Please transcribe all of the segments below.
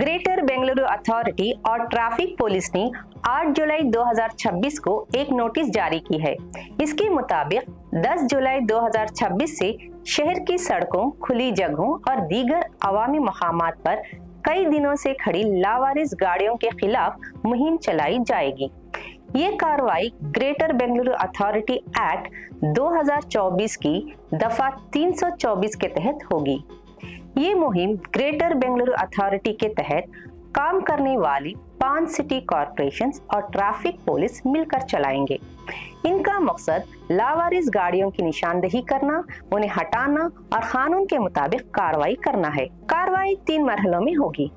Greater Bengaluru authority और traffic police ने 8 जुलाई 2026 को एक नोटिस जारी की है। इसके मुताबिक 10 जुलाई 2026 से शहर की सड़कों, खुली जगहों और दीगर अवामी मकामात पर कई दिनों से खड़ी लावारिस गाड़ियों के खिलाफ मुहिम चलाई जाएगी। ये कार्रवाई ग्रेटर बेंगलुरु अथॉरिटी एक्ट 2024 की दफा 324 के तहत होगी। ये मुहिम ग्रेटर बेंगलुरु अथॉरिटी के तहत काम करने वाली 5 सिटी कॉरपोरेशंस और ट्रैफिक पुलिस मिलकर चलाएंगे। इनका मकसद लावारिस गाड़ियों की निशानदेही करना, उन्हें हटाना और कानून के मुताबिक कार्रवाई करना है। कार्रवाई 3 मरहलों में होगी।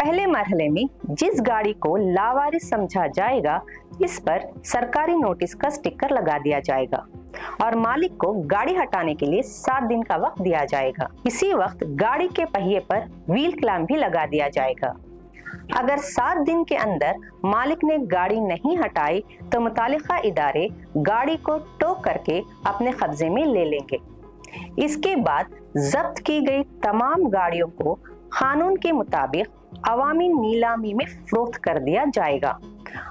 पहले मरहले में जिस गाड़ी को लावारिस समझा जाएगा, इस पर सरकारी नोटिस का स्टिकर लगा दिया जाएगा और मालिक को गाड़ी हटाने के लिए 7 दिन का वक्त दिया जाएगा। इसी वक्त गाड़ी के पहिए पर व्हील क्लैंप भी लगा दिया जाएगा। अगर 7 दिन के अंदर मालिक ने गाड़ी नहीं हटाई तो मुतालिका इदारे गाड़ी को टो करके अपने कब्जे में ले लेंगे। इसके बाद जब्त की गई तमाम गाड़ियों को कानून के मुताबिक अवामी नीलामी में फरोख्त कर दिया जाएगा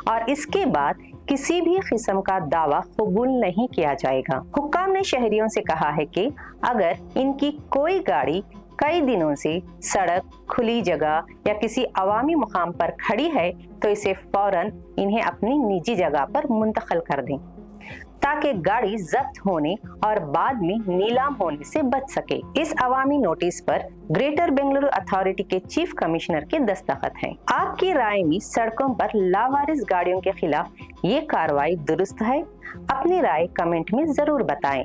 और इसके बाद किसी भी किस्म का दावा कबूल नहीं किया जाएगा। हुक्काम ने शहरियों से कहा है कि अगर इनकी कोई गाड़ी कई दिनों से सड़क, खुली जगह या किसी अवामी मुकाम पर खड़ी है तो इसे फौरन इन्हें अपनी निजी जगह पर मुंतकिल कर दें ताकि गाड़ी जब्त होने और बाद में नीलाम होने से बच सके। इस अवामी नोटिस पर ग्रेटर बेंगलुरु अथॉरिटी के चीफ कमिश्नर के दस्तखत हैं। आपकी राय में सड़कों पर लावारिस गाड़ियों के खिलाफ ये कार्रवाई दुरुस्त है? अपनी राय कमेंट में जरूर बताएं।